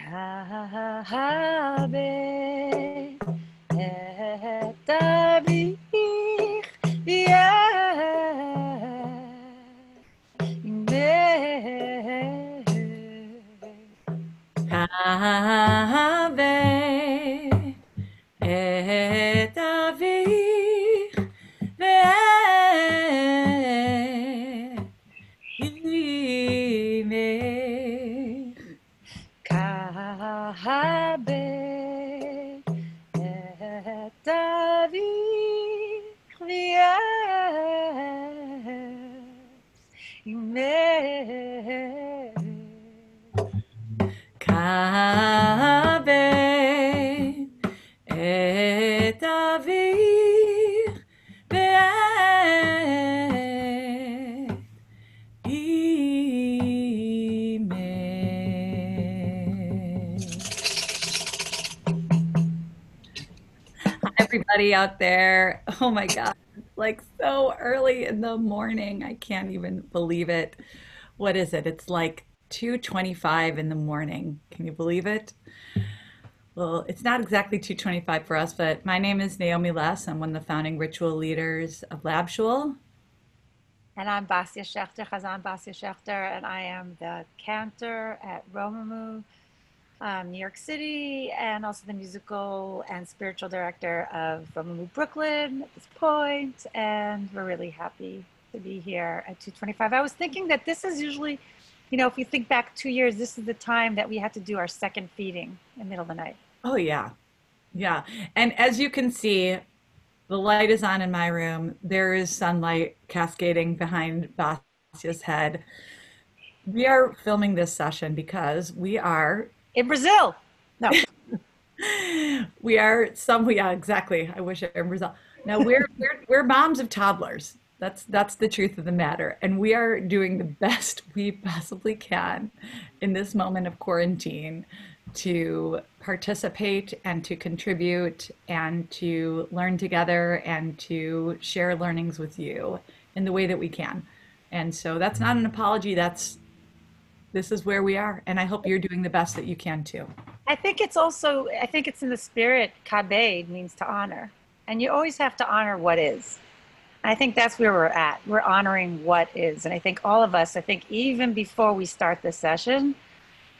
Kabe et avich Kabe et avich ve'imech. Kabe et avich Kabe et avich Hi, everybody out there. Oh my God, it's like so early in the morning. I can't even believe it. What is it? It's like 2:25 in the morning. Can you believe it? Well, it's not exactly 2:25 for us, but my name is Naomi Less. I'm one of the founding ritual leaders of Shul. And I'm Basya Schechter, Hazzan Basya Schechter, and I am the cantor at Romemu, New York City, and also the musical and spiritual director of Romemu Brooklyn at this point. And we're really happy to be here at 2:25. I was thinking that this is usually, if you think back 2 years, this is the time that we had to do our second feeding in the middle of the night. Oh, yeah. Yeah. And as you can see, the light is on in my room. There is sunlight cascading behind Basya's head. We are filming this session because we are In Brazil. No. yeah, exactly. I wish I were in Brazil. Now we're moms of toddlers. That's the truth of the matter. And we are doing the best we possibly can in this moment of quarantine to participate and to contribute and to learn together and to share learnings with you in the way that we can. And so that's not an apology. This is where we are. And I hope you're doing the best that you can too. I think it's in the spirit. Kabed means to honor. And you always have to honor what is. And I think that's where we're at. We're honoring what is. And I think all of us, even before we start the session,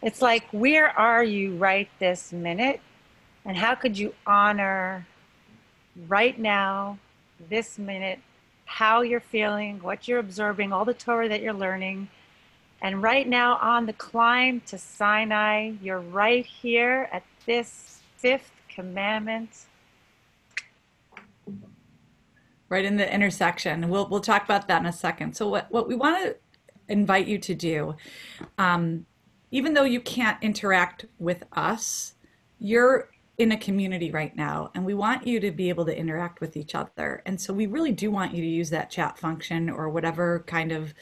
it's like, where are you right this minute? And how could you honor right now, this minute, how you're feeling, what you're observing, all the Torah that you're learning. And right now on the climb to Sinai, you're right here at this fifth commandment. Right in the intersection. We'll talk about that in a second. So what we want to invite you to do, even though you can't interact with us, you're in a community right now, and we want you to be able to interact with each other. And so we really do want you to use that chat function or whatever kind of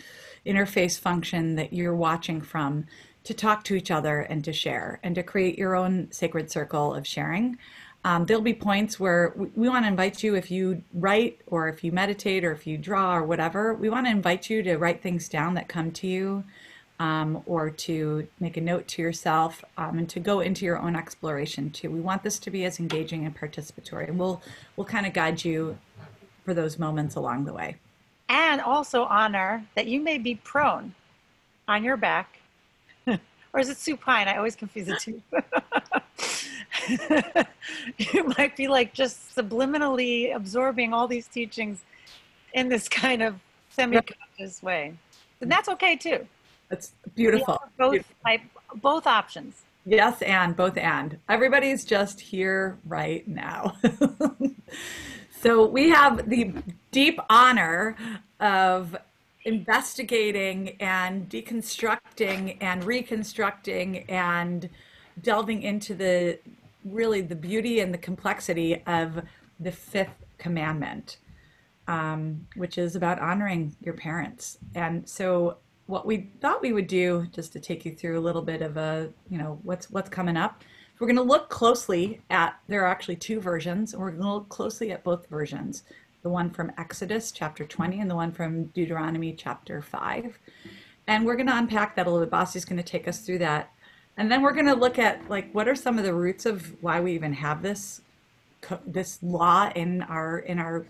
interface function that you're watching from to talk to each other and to share and to create your own sacred circle of sharing. There'll be points where we want to invite you, if you write or if you meditate or if you draw or whatever, we want to invite you to write things down that come to you, or to make a note to yourself, and to go into your own exploration too. We want this to be as engaging and participatory, and we'll kind of guide you for those moments along the way. And also honor that you may be prone on your back, or is it supine? I always confuse the two. You might be like just subliminally absorbing all these teachings in this kind of semi-conscious way. And that's okay too. That's beautiful. Both options. Yes, and both and. Everybody's just here right now. So we have the deep honor of investigating and deconstructing and reconstructing and delving into the beauty and the complexity of the fifth commandment, which is about honoring your parents. And so what we thought we would do, just to take you through a little bit of what's coming up, we're going to look closely at, there are actually two versions, and we're going to look closely at both versions, the one from Exodus chapter 20 and the one from Deuteronomy chapter 5. And we're going to unpack that a little bit. Basi's going to take us through that. And then we're going to look at like what are some of the roots of why we even have this law in our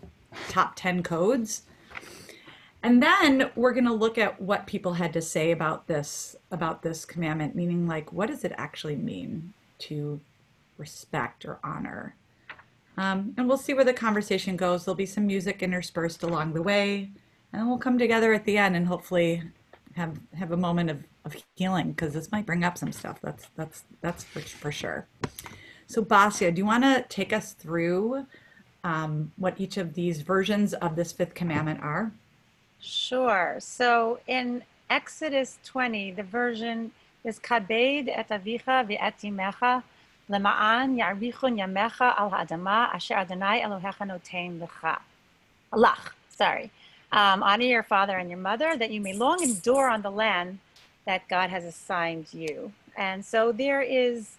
top 10 codes. And then we're going to look at what people had to say about this commandment, meaning like what does it actually mean to respect or honor? And we'll see where the conversation goes. There'll be some music interspersed along the way, and then we'll come together at the end and hopefully have a moment of healing, because this might bring up some stuff. That's for sure. So Basya, do you want to take us through what each of these versions of this fifth commandment are? Sure. So in Exodus 20, the version is Kabed et avicha ve'et imecha lema'an ya'arichun yamecha al ha'adama asher Adonai Elohecha noten lecha. Lach, sorry. Honor your father and your mother, that you may long endure on the land that God has assigned you. And so there is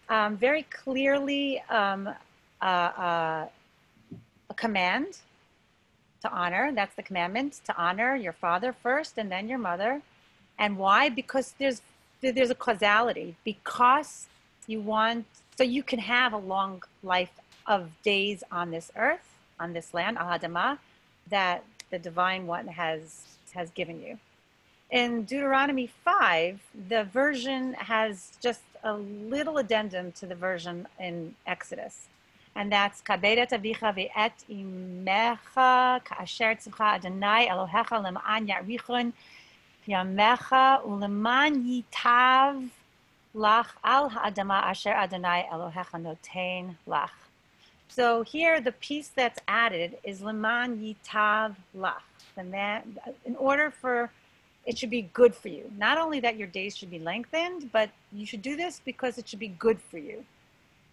very clearly a command to honor. That's the commandment, to honor your father first and then your mother. And why? Because there's a causality. Because you want, so you can have a long life of days on this earth, on this land, al hadamah, that the divine one has given you. In Deuteronomy 5, the version has just a little addendum to the version in Exodus. And that's Kabed et avicha ve'et imecha ka'asher tzivcha Adonai Elohecha lema'an ya'arichun yamecha uleman yitav lach al ha'adama asher Adonai Elohecha noten lach. So here the piece that's added is leman yitav lach. In order for it should be good for you. Not only that your days should be lengthened, but you should do this because it should be good for you.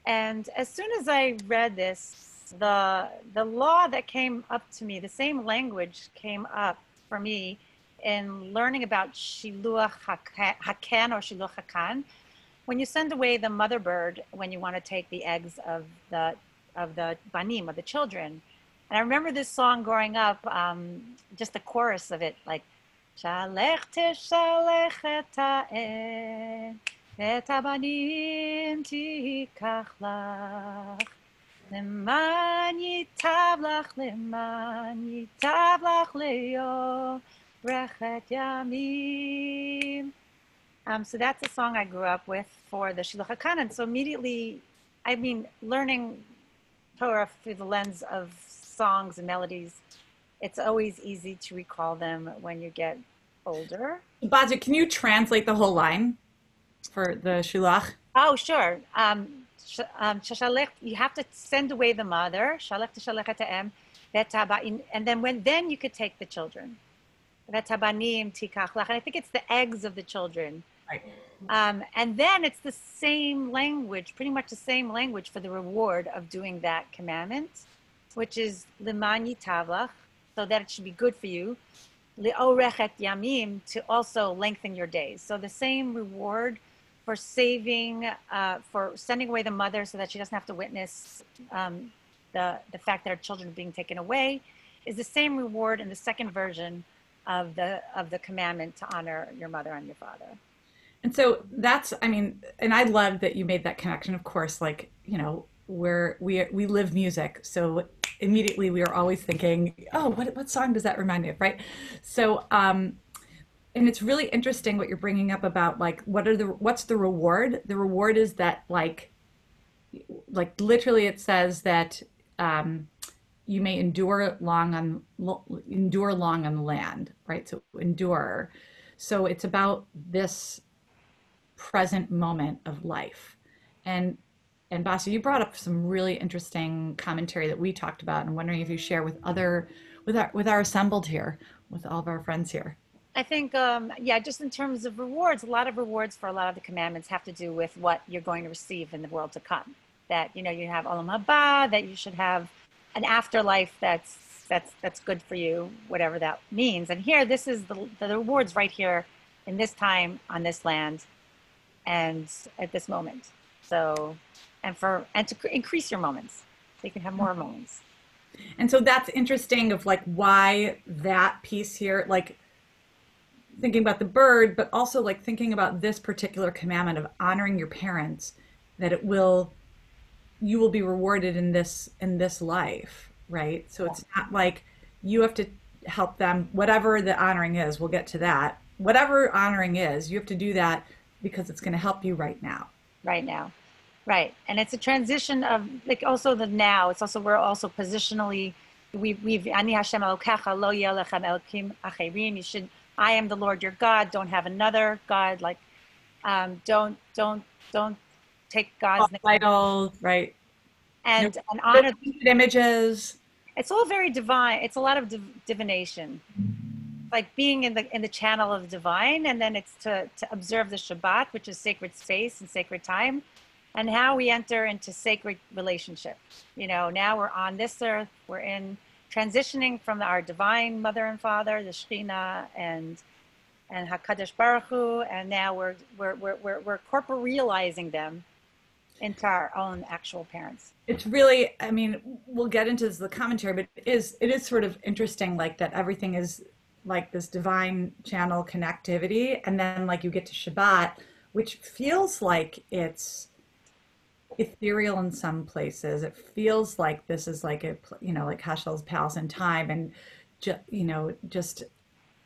And as soon as I read this, the law that came up to me, the same language came up for me in learning about Shiluach Hakan or Shiluach Hakan. When you send away the mother bird, when you want to take the eggs of the banim, of the children. And I remember this song growing up, just the chorus of it, like, Shalech teshalech et ha'en, et habanim tikach lach, leman yitav lach leyo rechet yamim. So that's a song I grew up with for the Shiluach HaKan. And so immediately, I mean, learning Torah through the lens of songs and melodies, it's always easy to recall them when you get older. Basya, can you translate the whole line for the Shulach? Oh, sure. You have to send away the mother, and then you could take the children. And I think it's the eggs of the children. Right. And then it's the same language, pretty much the same language for the reward of doing that commandment, which is leman yitavlach, so that it should be good for you. Le'orechet yamim, to also lengthen your days. So the same reward for saving, for sending away the mother so that she doesn't have to witness the fact that her children are being taken away, is the same reward in the second version of the commandment to honor your mother and your father. And so that's, I mean, and I love that you made that connection. Of course, like, you know, we live music, so immediately we are always thinking, oh, what song does that remind me of, right? So, and it's really interesting what you're bringing up about like what's the reward? The reward is that like literally it says that you may endure long on the land, right? So endure. So it's about this present moment of life. And Basya, you brought up some really interesting commentary that we talked about, and I'm wondering if you share with our assembled here, with all of our friends here. I think, just in terms of rewards, a lot of rewards for a lot of the commandments have to do with what you're going to receive in the world to come. That, you know, you have olam haba, that you should have an afterlife that's good for you, whatever that means. And here, this is the rewards right here in this time on this land and at this moment. So, and to increase your moments, so you can have more moments. And so that's interesting of like why that piece here, like thinking about the bird, but also like thinking about this particular commandment of honoring your parents, that you will be rewarded in this life, right? So it's not like you have to help them, whatever the honoring is, we'll get to that. Whatever honoring is, you have to do that because it's going to help you right now. right now. Right. And it's a transition of like also the now. It's also we're also positionally we've Ani Hashem Elokecha lo yeh lechem elokim acherim. You should I am the Lord your God. Don't have another God. Like don't take God's name Idols, right? No and honor. images. It's all very divine. It's a lot of divination, like being in the channel of divine, and then it's to observe the Shabbat, which is sacred space and sacred time, and how we enter into sacred relationship. You know, now we're on this earth, we're in transitioning from our divine mother and father, the Shekhinah and Hakadosh Baruch Hu, and now we're corporealizing them into our own actual parents. It's really, I mean, we'll get into the commentary, but it is sort of interesting, like that everything is like this divine channel connectivity, and then like you get to Shabbat, which feels like it's ethereal in some places. It feels like this is like like Hashel's palace in time, and just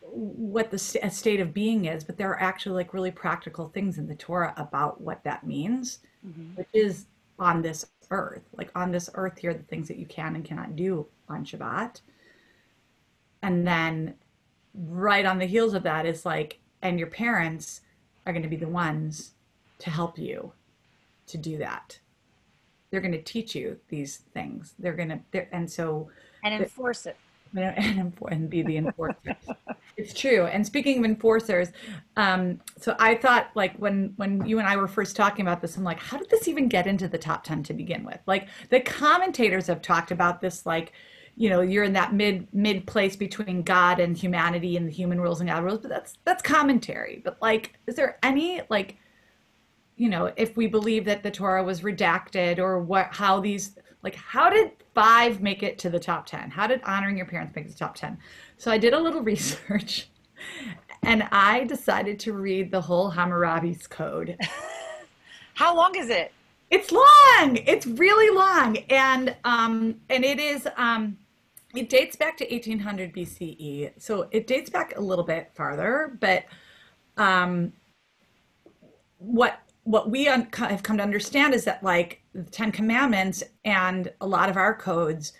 what the state of being is. But there are actually like really practical things in the Torah about what that means, which is on this earth. Like on this earth, here are the things that you can and cannot do on Shabbat. And then right on the heels of that is like, and your parents are going to be the ones to help you to do that. They're going to teach you these things. And so, and enforce it. And be the enforcer. It's true. And speaking of enforcers, so I thought like when you and I were first talking about this, I'm like, how did this even get into the top 10 to begin with? Like the commentators have talked about this, like, you're in that mid place between God and humanity and the human rules and God rules, but that's commentary. But like, is there any like, if we believe that the Torah was redacted, or how did 5 make it to the top 10? How did honoring your parents make it to the top 10? So I did a little research and I decided to read the whole Hammurabi's code. How long is it? It's long. It's really long. And it is, it dates back to 1800 BCE. So it dates back a little bit farther, but what we have come to understand is that like the Ten Commandments and a lot of our codes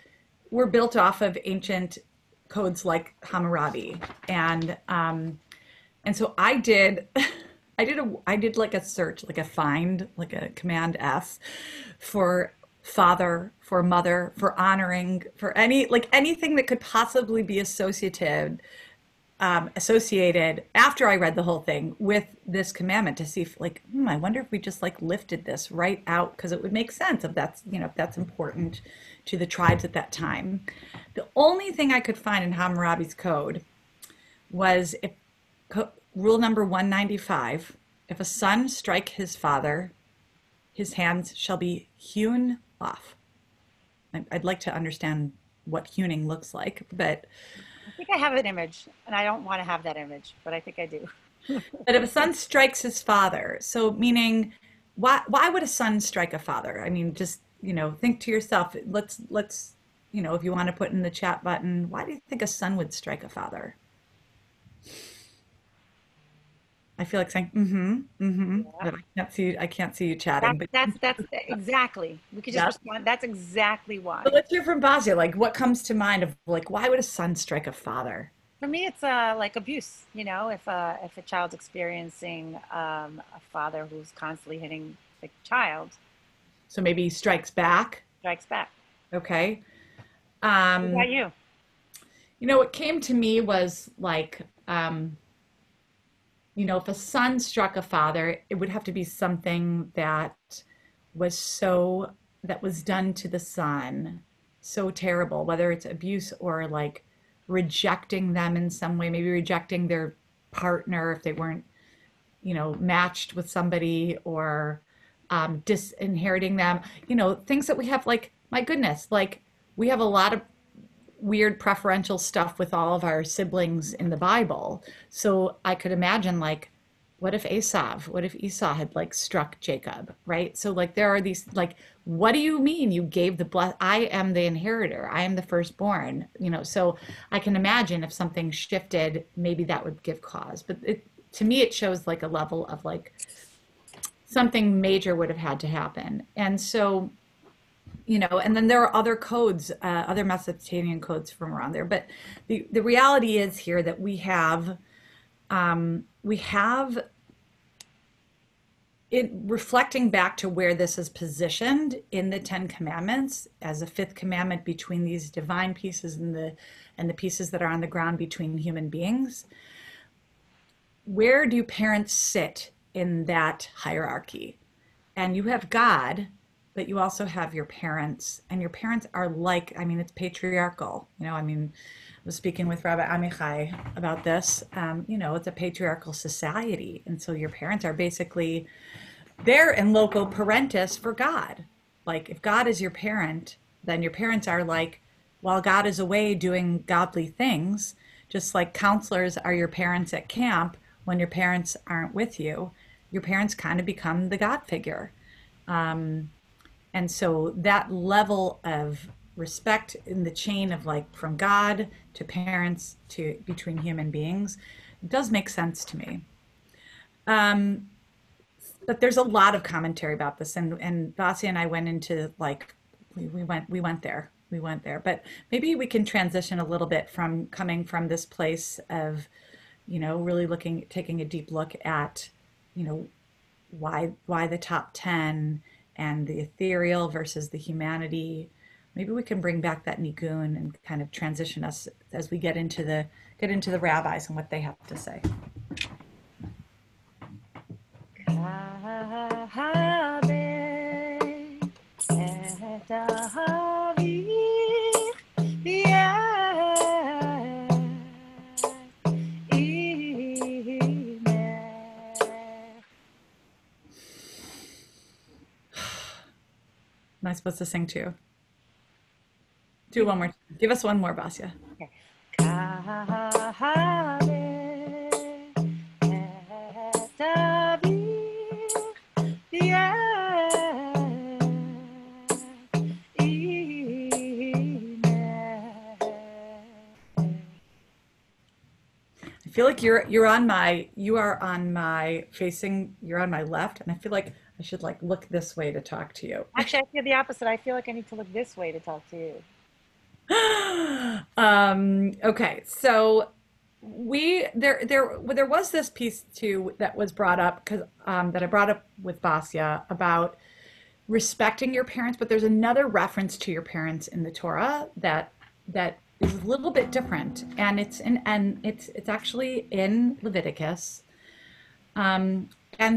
were built off of ancient codes like Hammurabi, and so I did like a search, like a find, like a Command F for father, for mother, for honoring, for anything that could possibly be associated after I read the whole thing with this commandment, to see if like, I wonder if we just like lifted this right out, because it would make sense if that's important to the tribes at that time. The only thing I could find in Hammurabi's code was rule number 195: if a son strike his father, his hands shall be hewn off. I'd like to understand what hewing looks like, but I think I have an image, and I don't want to have that image, but I think I do. but if a son strikes his father, so meaning, why would a son strike a father? I mean, just, think to yourself, let's, if you want to put in the chat button, why do you think a son would strike a father? I feel like saying, but I can't see you chatting. That's exactly. We could just respond. That's exactly why. But let's hear from Basya. Like, what comes to mind of like, why would a son strike a father? For me, it's like abuse. If a child's experiencing a father who's constantly hitting the child. So maybe he strikes back. Strikes back. Okay. What about you? What came to me was like, if a son struck a father, it would have to be something that was done to the son so terrible, whether it's abuse or like rejecting them in some way, maybe rejecting their partner if they weren't, matched with somebody, or disinheriting them, things that we have, like, my goodness, like we have a lot of weird preferential stuff with all of our siblings in the Bible. So I could imagine like, what if what if Esau had like struck Jacob, right? So like there are these like, what do you mean you gave I am the inheritor, I am the firstborn, so I can imagine if something shifted, maybe that would give cause. But to me, it shows like a level of like something major would have had to happen. And so, and then there are other codes, other Mesopotamian codes from around there. But the reality is here that we have it reflecting back to where this is positioned in the Ten Commandments as a fifth commandment between these divine pieces and the pieces that are on the ground between human beings. Where do parents sit in that hierarchy? And you have God, but you also have your parents, and your parents are like, it's patriarchal. I was speaking with Rabbi Amichai about this. It's a patriarchal society. And so your parents are basically, they're in loco parentis for God. Like if God is your parent, then your parents are like, while God is away doing godly things, just like counselors are your parents at camp, when your parents aren't with you, your parents kind of become the God figure. And so that level of respect in the chain of like from God to parents to between human beings does make sense to me. But there's a lot of commentary about this, and Basya and I went into like we went there. But maybe we can transition a little bit from coming from this place of, really taking a deep look at, why the top 10 and the ethereal versus the humanity. Maybe we can bring back that nigun and kind of transition us as we get into the rabbis and what they have to say. Am I supposed to sing too? Do one more. Give us one more, Basya. Okay. I feel like you're on my left, and I feel like I should like look this way to talk to you. Actually, I feel the opposite. I feel like I need to look this way to talk to you. Okay, so there was this piece too that was brought up because that I brought up with Basya about respecting your parents, but there's another reference to your parents in the Torah that is a little bit different, and it's actually in Leviticus. And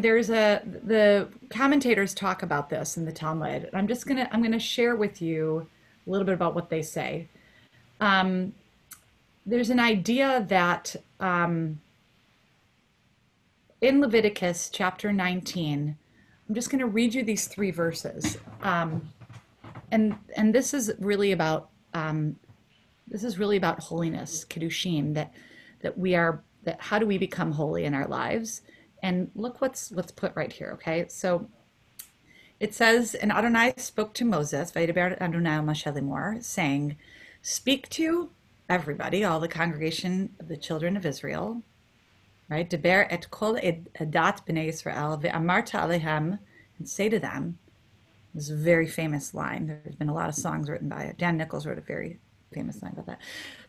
the commentators talk about this in the Talmud. I'm gonna share with you a little bit about what they say. There's an idea that in Leviticus chapter 19, I'm just going to read you these 3 verses, and this is really about holiness, kedushin. That how do we become holy in our lives? And look what's put right here. Okay, so it says, and Adonai spoke to Moses, Vaydaber Adonai el Moshe lemor, saying, speak to everybody, all the congregation of the children of Israel, right? Deber et kol edat b'nei Yisrael ve'amarta alehem, and say to them, this is a very famous line. There's been a lot of songs written by it. Dan Nichols wrote a very famous line about that.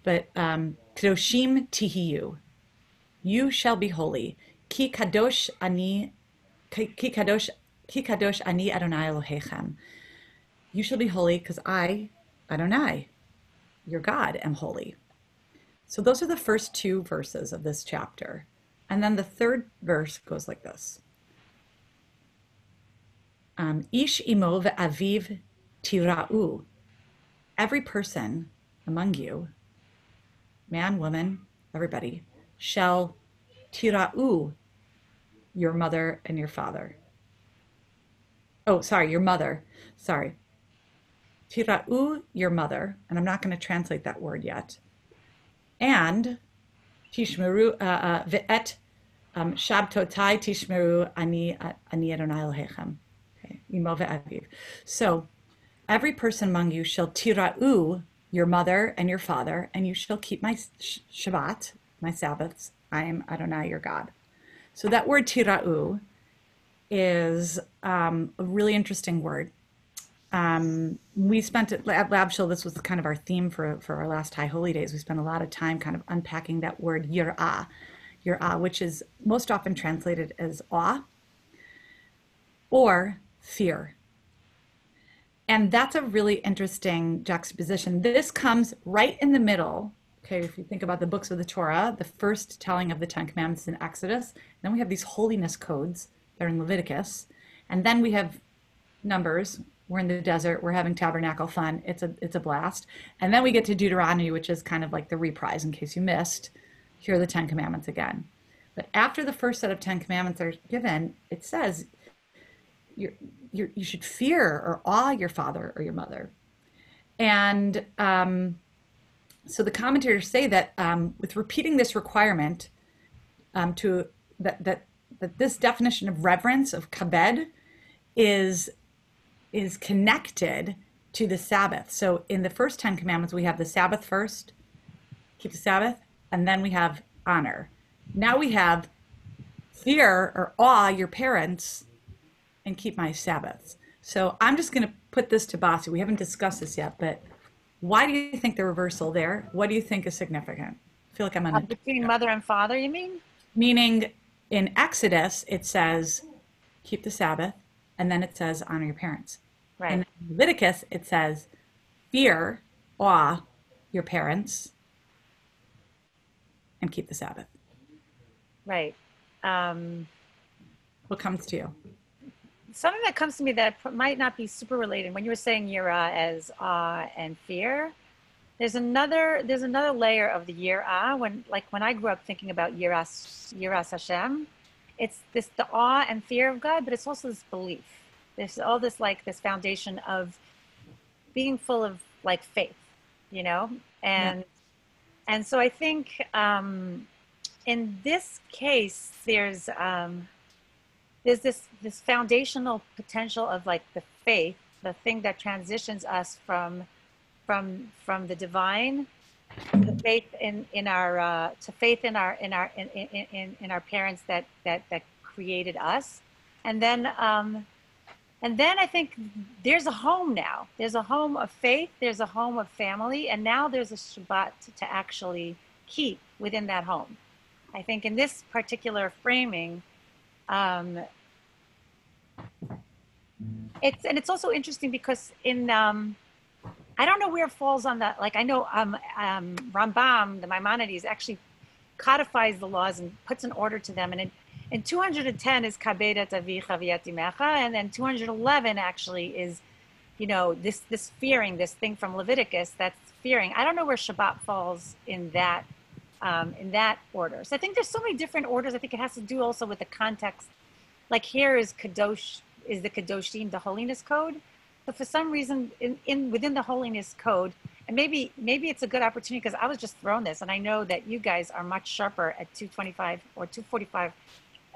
But kadoshim tihiyu, you shall be holy. Ki kadosh ani Adonai Elohechem. You shall be holy because I, Adonai, your God, am holy. So those are the first 2 verses of this chapter. And then the 3rd verse goes like this. Ish imo ve'aviv tira'u. Every person among you, man, woman, everybody, shall tira'u your mother and your father. Oh, sorry, your mother. Sorry. tira'u, your mother, and I'm not going to translate that word yet, and tishmeru ve'et shabtotai tishmeru ani Adonai Elohechem. Okay, imo ve'aviv. So every person among you shall tira'u, your mother and your father, and you shall keep my Shabbat, my Sabbaths. I am Adonai, your God. So that word tira'u is a really interesting word. We spent at Lab Shul, this was kind of our theme for our last High Holy Days. We spent a lot of time kind of unpacking that word yir'ah, which is most often translated as awe or fear. And that's a really interesting juxtaposition. This comes right in the middle. Okay, if you think about the books of the Torah, the first telling of the Ten Commandments in Exodus, then we have these holiness codes that are in Leviticus, and then we have Numbers. We're in the desert. We're having tabernacle fun. It's a blast. And then we get to Deuteronomy, which is kind of like the reprise in case you missed. Here are the Ten Commandments again. But after the first set of Ten Commandments are given, it says you should fear or awe your father or your mother. And so the commentators say that with repeating this requirement, that this definition of reverence, of kabed, is connected to the Sabbath. So in the first 10 commandments, we have the Sabbath first, keep the Sabbath, and then we have honor. Now we have fear or awe your parents and keep my Sabbaths. So I'm just going to put this to Basya. We haven't discussed this yet, but why do you think the reversal there? What do you think is significant? I feel like I'm on between mother and father, you mean? Meaning in Exodus, it says keep the Sabbath, and then it says honor your parents. Right. And in Leviticus, it says fear, awe your parents, and keep the Sabbath. Right. What comes to you? Something that comes to me that might not be super related. When you were saying yirah as awe and fear, there's another layer of the yirah. When I grew up thinking about yiras Hashem, it's the awe and fear of God, but it's also this belief. There's all this this foundation of being full of faith, and so I think in this case there's this foundational potential of the faith, the thing that transitions us from the divine to faith in our parents that created us, and then I think there's a home now. There's a home of faith. There's a home of family, and now there's a Shabbat to actually keep within that home. I think in this particular framing, it's also interesting because in I don't know where it falls on that. I know Rambam, the Maimonides, actually codifies the laws and puts an order to them. And in 210 is kabed et avicha v'et imecha, and then 211 actually is, this fearing, this thing from Leviticus that's fearing. I don't know where Shabbat falls in that order. So I think there's so many different orders. I think it has to do also with the context. Here is kadosh, is the kadoshim, the holiness code. But for some reason, within the holiness code, and maybe it's a good opportunity because I was just thrown this, and I know that you guys are much sharper at 2:25 or 2:45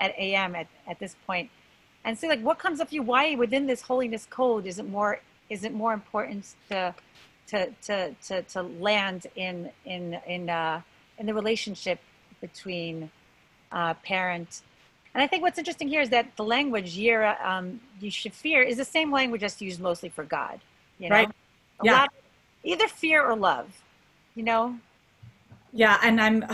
at a.m. at this point, and so what comes up for you? Why within this holiness code is it more important to land in the relationship between parent? And I think what's interesting here is that the language yira, you should fear, is the same language that's used mostly for God. Right. Yeah. Either fear or love. Yeah, and I'm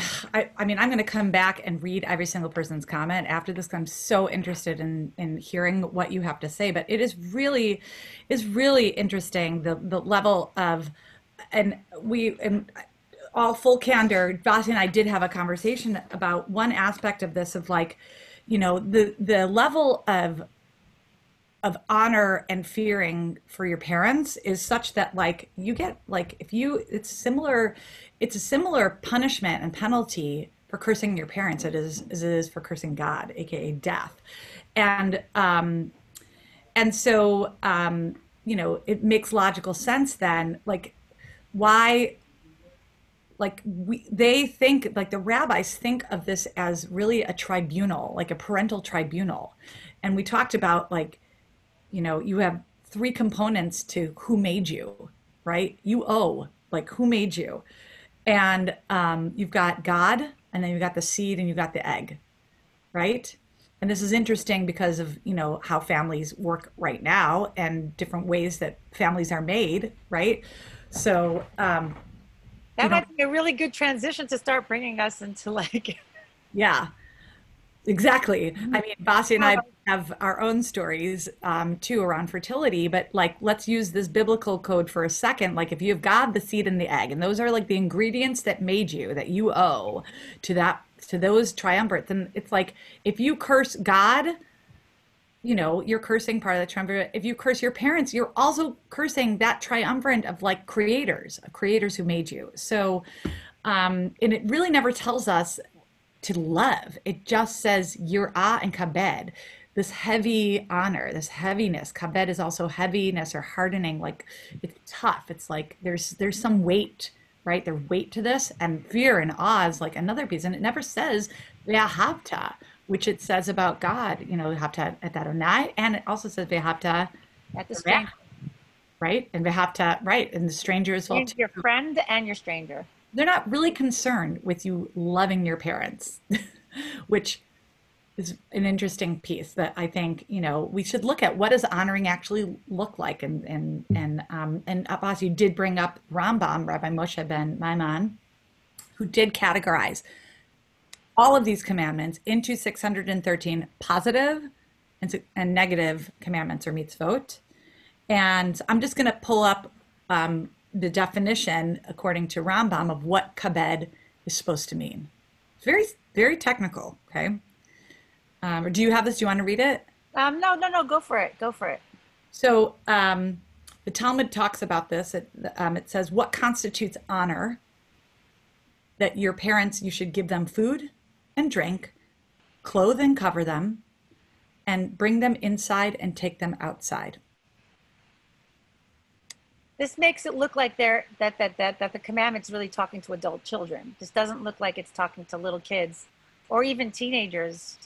going to come back and read every single person's comment after this. I'm so interested in hearing what you have to say. But it is really interesting the level of, and all full candor, Basya and I did have a conversation about one aspect of this of the level of honor and fearing for your parents is such that you get it's a similar punishment and penalty for cursing your parents as it is for cursing God, aka death. And so it makes logical sense then, like why, they think, like the rabbis think of this as really a tribunal, like a parental tribunal. And we talked about, like, you have three components to who made you, right? You owe, like, who made you? And you've got God, and then you've got the seed, and you've got the egg, right? And this is interesting because of, how families work right now and different ways that families are made, right? So, you That know, might be a really good transition to start bringing us into like, yeah, exactly. I mean, Basya and I oh, have our own stories too around fertility, but like, let's use this biblical code for a second. Like, if you have God, the seed, and the egg, and those are like the ingredients that made you, that you owe to that, to those triumvirates. And it's like, if you curse God, you're cursing part of the triumvirate. If you curse your parents, you're also cursing that triumvirate of like creators who made you. So, and it really never tells us to love. It just says yirah and kabed, this heavy honor, this heaviness. Kabed is also heaviness or hardening, like it's tough. It's like there's some weight, right? There's weight to this, and fear and awe is like another piece. And it never says ve'ahavta, which it says about God, havta et Adonai, and it also says ve'ahavta, at the stranger. right? And ve'ahavta, right, and the stranger as well Means too. your friend and your stranger. They're not really concerned with you loving your parents, which is an interesting piece that I think, we should look at. What does honoring actually look like? And Abbas, you did bring up Rambam, Rabbi Moshe ben Maimon, who did categorize all of these commandments into 613 positive and negative commandments or mitzvot. And I'm just going to pull up the definition according to Rambam of what kabed is supposed to mean. It's very, very technical. Okay. Or do you have this? Do you want to read it? No, no, no. Go for it. Go for it. So the Talmud talks about this. It says, what constitutes honor? That your parents, you should give them food and drink, clothe and cover them, and bring them inside and take them outside. This makes it look like that the commandment's really talking to adult children. This doesn't look like it's talking to little kids or even teenagers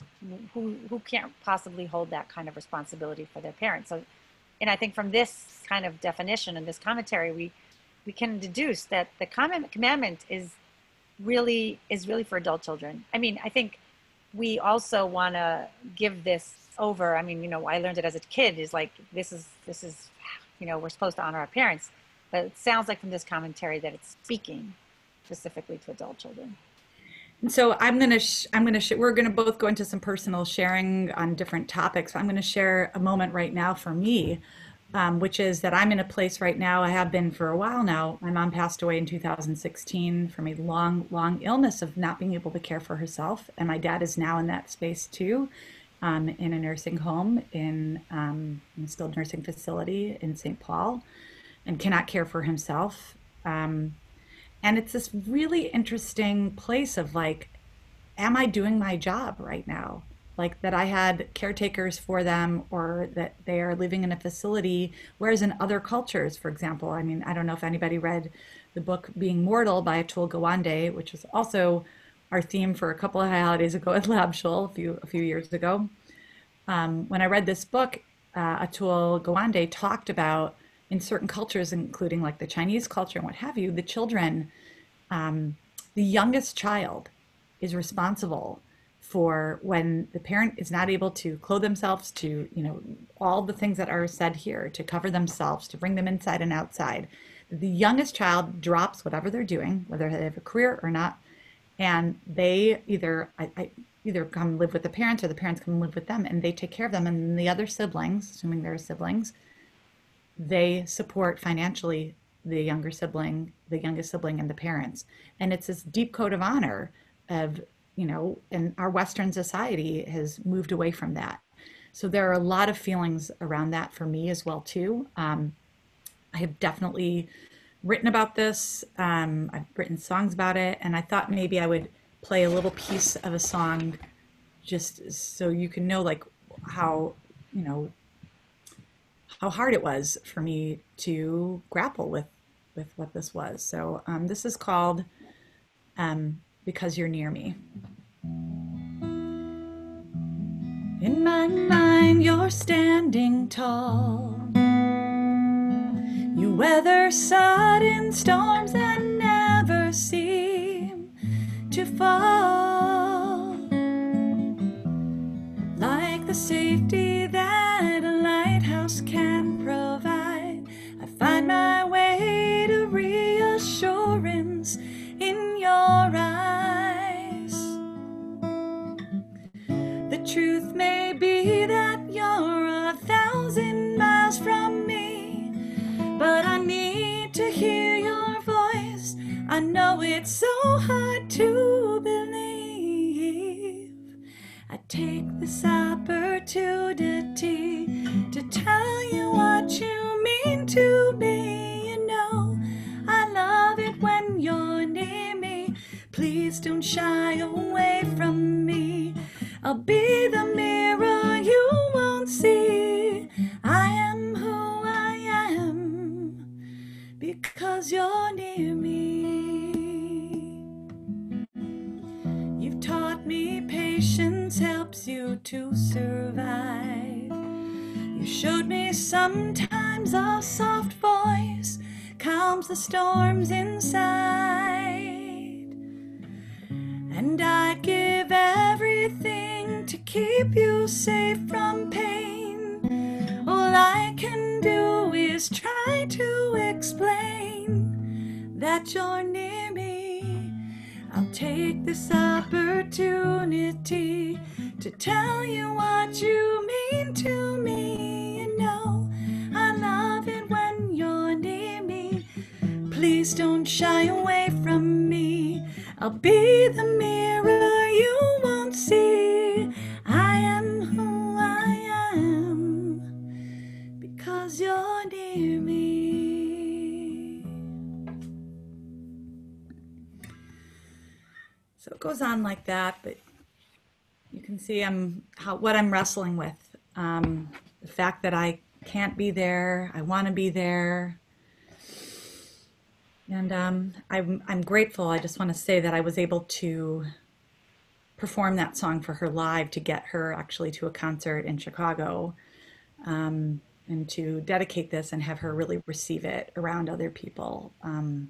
who can't possibly hold that kind of responsibility for their parents. So, and I think from this kind of definition and this commentary, we can deduce that the commandment is really for adult children. I mean, I think we also want to give this over. I mean, I learned it as a kid, is like, this is, we're supposed to honor our parents, but it sounds like from this commentary that it's speaking specifically to adult children. And so we're gonna both go into some personal sharing on different topics. I'm gonna share a moment right now for me, which is that I'm in a place right now. I have been for a while now. My mom passed away in 2016 from a long, long illness of not being able to care for herself, and my dad is now in that space too, in a nursing home in a skilled nursing facility in St. Paul, and cannot care for himself. And it's this really interesting place of like, am I doing my job right now? Like that I had caretakers for them, or that they are living in a facility. Whereas in other cultures, for example, I mean, I don't know if anybody read the book Being Mortal by Atul Gawande, which was also our theme for a couple of holidays ago at Lab Shul a few years ago. When I read this book, Atul Gawande talked about in certain cultures, including like the Chinese culture and what have you, the children, the youngest child is responsible for when the parent is not able to clothe themselves, to, all the things that are said here, to cover themselves, to bring them inside and outside. The youngest child drops whatever they're doing, whether they have a career or not, and they either come live with the parents or the parents come live with them, and they take care of them. And the other siblings, assuming there are siblings, they support financially the youngest sibling, and the parents. And it's this deep code of honor of, and our Western society has moved away from that. So there are a lot of feelings around that for me as well too. I have definitely written about this. I've written songs about it, and I thought maybe I would play a little piece of a song just so you can know like how, how hard it was for me to grapple with what this was. So this is called Because You're Near Me. In my mind, you're standing tall. You weather sudden storms that never seem to fall. Like the safety that a lighthouse can provide, I find my way to reassurance in your eyes. The truth may be that you're 1,000 miles from me, but I need to hear your voice. I know it's so hard to believe. I take this opportunity to tell you what you mean to me. You know, I love it when you're near me. Please don't shy away from me. I'll be the mirror you won't see. I am who I am because you're near me. You've taught me patience helps you to survive. You showed me sometimes a soft voice calms the storms inside. And I'd give everything to keep you safe from pain. All I can do is try to explain that you're near me. I'll take this opportunity to tell you what you mean to me. You know, I love it when you're near me. Please don't shy away from me. I'll be the mirror you won't see. I am who I am because you're near me. So it goes on like that, but you can see what I'm wrestling with. The fact that I can't be there, I want to be there. And I'm grateful. I just want to say that I was able to perform that song for her live to get her actually to a concert in Chicago, and to dedicate this and have her really receive it around other people. And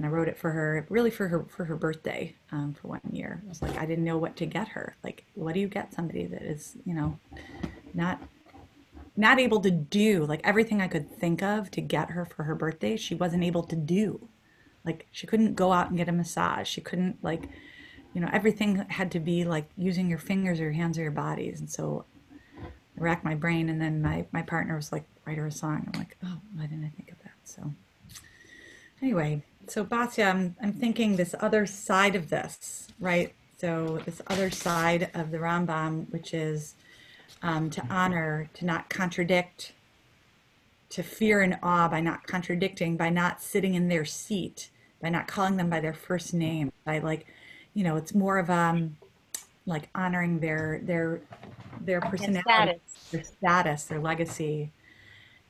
I wrote it for her, really for her birthday, for 1 year. It was like I didn't know what to get her. Like, what do you get somebody that is, not able to do, like, everything I could think of to get her for her birthday, she wasn't able to do. Like, she couldn't go out and get a massage. She couldn't, like, everything had to be like using your fingers or your hands or your bodies. And so I racked my brain, and then my partner was like, write her a song. I'm like, oh, why didn't I think of that? So anyway, so Basya, I'm thinking this other side of this, right? So this other side of the Rambam, which is to honor, to not contradict, to fear and awe by not contradicting, by not sitting in their seat, by not calling them by their first name, by it's more of like honoring their personality, their status, their legacy,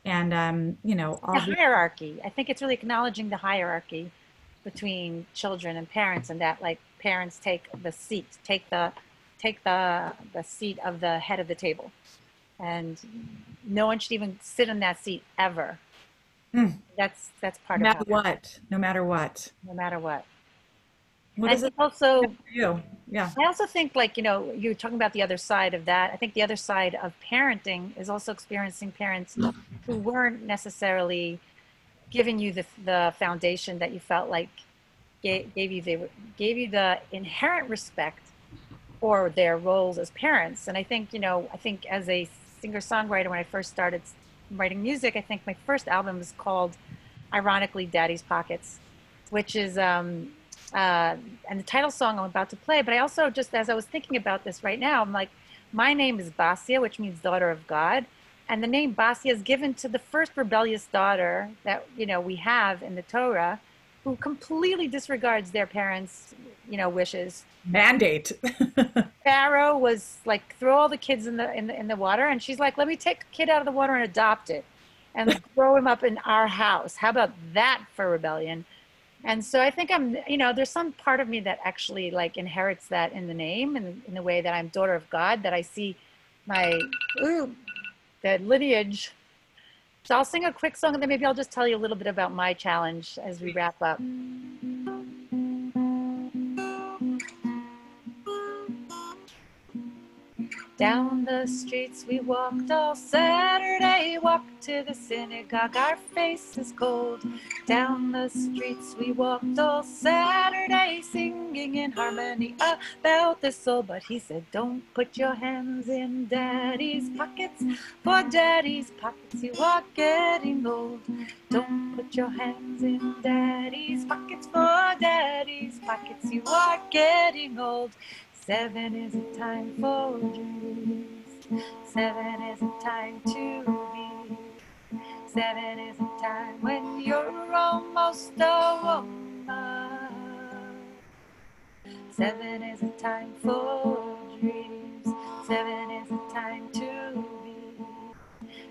and all the hierarchy. I think it's really acknowledging the hierarchy between children and parents, and that, like, parents take the seat, take the seat of the head of the table, and no one should even sit in that seat ever. That's part no of matter what. No matter what. No matter what. What I is think it also for you? Yeah. I also think, like, you're talking about the other side of that. I think the other side of parenting is also experiencing parents who weren't necessarily giving you the foundation that you felt like gave you the inherent respect for their roles as parents. And I think as a singer-songwriter, when I first started writing music, I think my first album was called, ironically, Daddy's Pockets, which is and the title song I'm about to play. But I also, just as I was thinking about this right now, I'm like, my name is Basya, which means daughter of God. And the name Basya is given to the first rebellious daughter that, we have in the Torah, who completely disregards their parents' wishes. Mandate. Pharaoh was like, throw all the kids in the water, and she's like, let me take a kid out of the water and adopt it. and grow him up in our house. How about that for rebellion? And so I think there's some part of me that actually like inherits that in the name and in the way that I'm daughter of God, that I see my, that lineage. So I'll sing a quick song and then maybe I'll just tell you a little bit about my challenge as we wrap up. Down the streets we walked all Saturday, walked to the synagogue, our faces cold. Down the streets we walked all Saturday, singing in harmony about the soul. But he said, don't put your hands in daddy's pockets, for daddy's pockets you are getting old. Don't put your hands in daddy's pockets, for daddy's pockets you are getting old. 7 isn't time for dreams. 7 isn't time to be. 7 isn't time when you're almost a woman. 7 isn't time for dreams. 7 isn't time to be.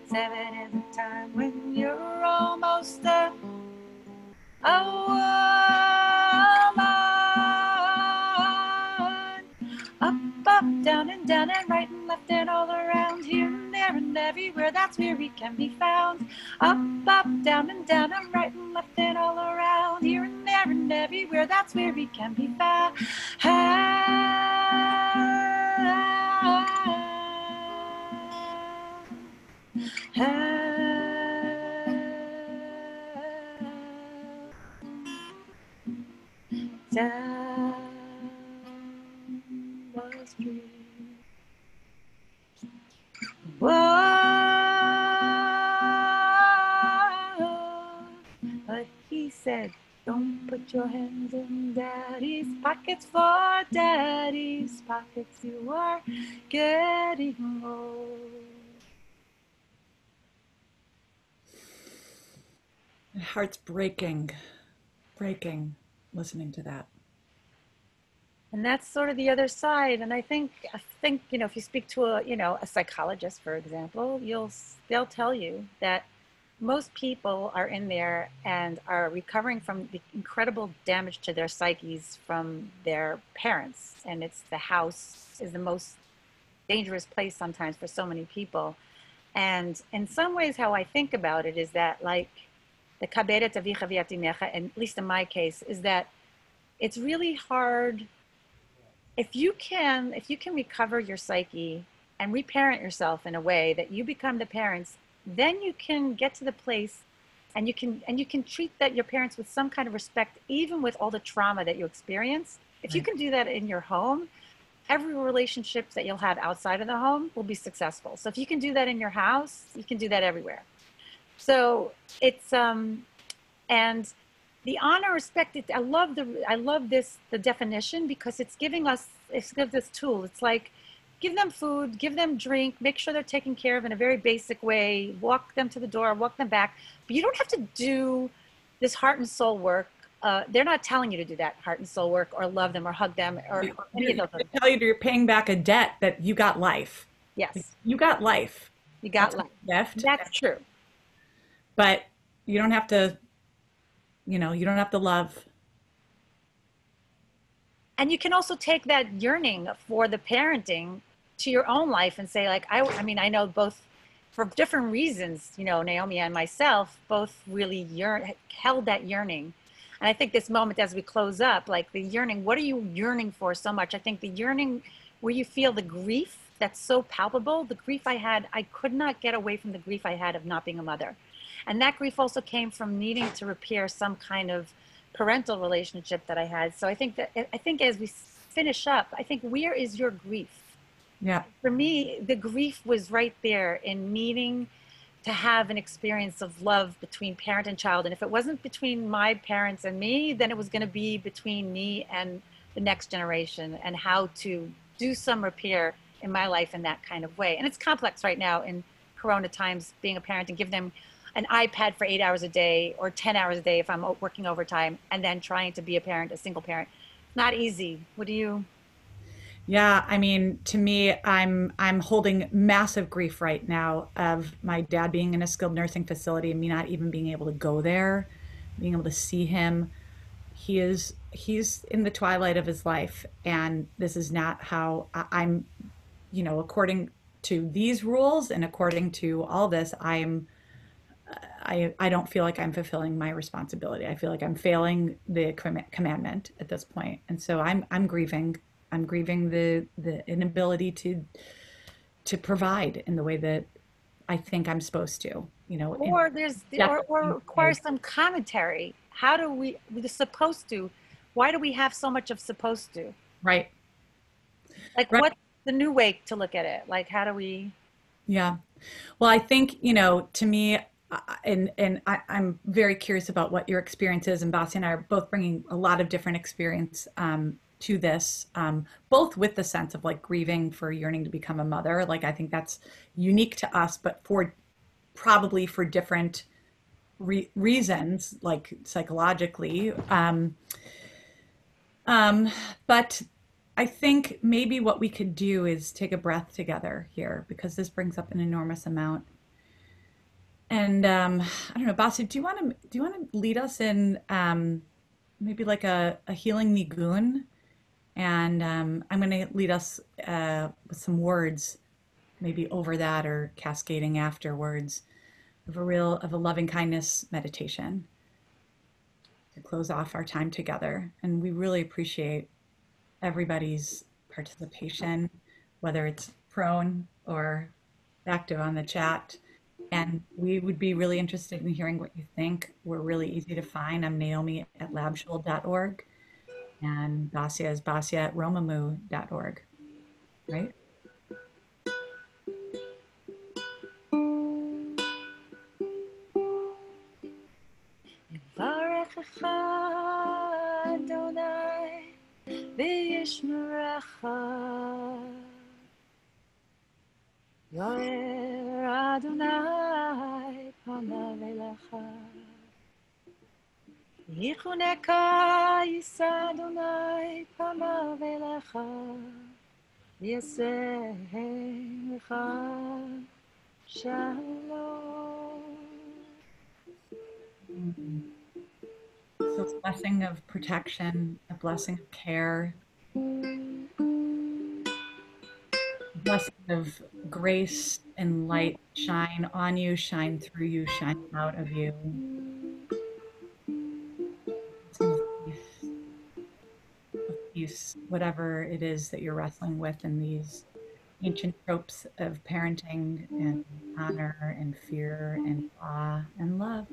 7 isn't time when you're almost a woman. Up, down and right and left and all around, here and there and everywhere, that's where we can be found. Up, down and right and left and all around, here and there and everywhere, that's where we can be found. Down the street. Whoa, but he said, don't put your hands in daddy's pockets, for daddy's pockets you are getting old. My heart's breaking listening to that. And that's sort of the other side. And I think, if you speak to a psychologist, for example, they'll tell you that most people are in there and are recovering from the incredible damage to their psyches from their parents. And it's the house is the most dangerous place sometimes for so many people. And in some ways, how I think about it is that, like, the kaberet avicha v'yatimecha, and at least in my case, is that it's really hard. If you can recover your psyche and reparent yourself in a way that you become the parents, then you can get to the place and you can treat your parents with some kind of respect, even with all the trauma that you experience. If you can do that in your home, every relationship that you'll have outside of the home will be successful. So if you can do that in your house, you can do that everywhere. So it's and the honor, respect, I love the definition, because it gives this tool. It's like, give them food, give them drink, make sure they're taken care of in a very basic way, walk them to the door, walk them back. But you don't have to do this heart and soul work. They're not telling you to do that heart and soul work or love them or hug them or any of those things. They tell you you're paying back a debt that you got life. Yes. You got life. You got life. Left. That's true. But you don't have to, you don't have to love. And you can also take that yearning for the parenting to your own life and say, like, I know both for different reasons, Naomi and myself both really held that yearning. And I think this moment as we close up, like the yearning, what are you yearning for so much? I think the yearning where you feel the grief that's so palpable, the grief I had, I could not get away from the grief I had of not being a mother. And that grief also came from needing to repair some kind of parental relationship that I had. So I think as we finish up, I think, where is your grief? Yeah. For me, the grief was right there in needing to have an experience of love between parent and child. And if it wasn't between my parents and me, then it was going to be between me and the next generation, and how to do some repair in my life in that kind of way. And it's complex right now in Corona times, being a parent, and give them an iPad for 8 hours a day or 10 hours a day if I'm working overtime, and then trying to be a parent, a single parent. Not easy. What do you? Yeah, I mean, to me, I'm holding massive grief right now of my dad being in a skilled nursing facility and me not even being able to go there, being able to see him. He's in the twilight of his life, and this is not how I'm, according to these rules and according to all this, I don't feel like I'm fulfilling my responsibility. I feel like I'm failing the commandment at this point. And so I'm grieving. I'm grieving the inability to provide in the way that I think I'm supposed to, in Or there's or definitely require ways. some commentary. How do we're supposed to? Why do we have so much of supposed to? Right. Like, Right. what's the new way to look at it? Like, how do we? Yeah. Well, I think, to me, I'm very curious about what your experience is, and Basi and I are both bringing a lot of different experience to this, both with the sense of like grieving for yearning to become a mother. Like, I think that's unique to us, but probably for different reasons, like psychologically. Um, but I think maybe what we could do is take a breath together here because this brings up an enormous amount. And I don't know, Basu, do you want to lead us in maybe like a healing nigun? And I'm going to lead us with some words, maybe over that or cascading afterwards of a loving kindness meditation to close off our time together. And we really appreciate everybody's participation, whether it's prone or active on the chat. And we would be really interested in hearing what you think. We're really easy to find. I'm Naomi at labshul.org and Basya is Basya at Romemu.org, right? Barechecha Adonai v'yishmerecha. Yoer Adonai panav elecha. Yichuneka yisa Adonai panav elecha. V'yasecha shalom. Mm. So, a blessing of protection, a blessing of care, a blessing of grace and light shine on you, shine through you, shine out of you. Blessing of peace, whatever it is that you're wrestling with in these ancient tropes of parenting and honor and fear and awe and love.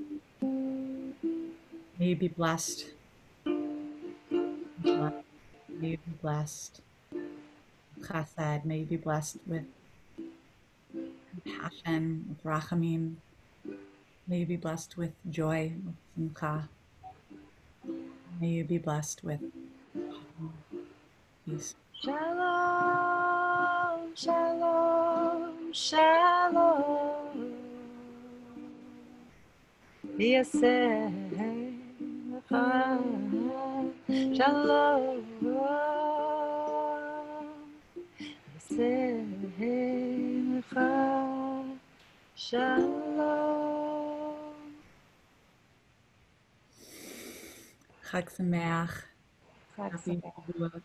May you be blessed. May you be blessed. Chesed. May you be blessed with compassion, with rachamim. May you be blessed with joy, with simcha. May you be blessed with peace. Shalom, shalom, shalom. V'yasecha shalom. V'yasecha shalom. Chag Sameach. Chag Happy Sameach. Shavuot.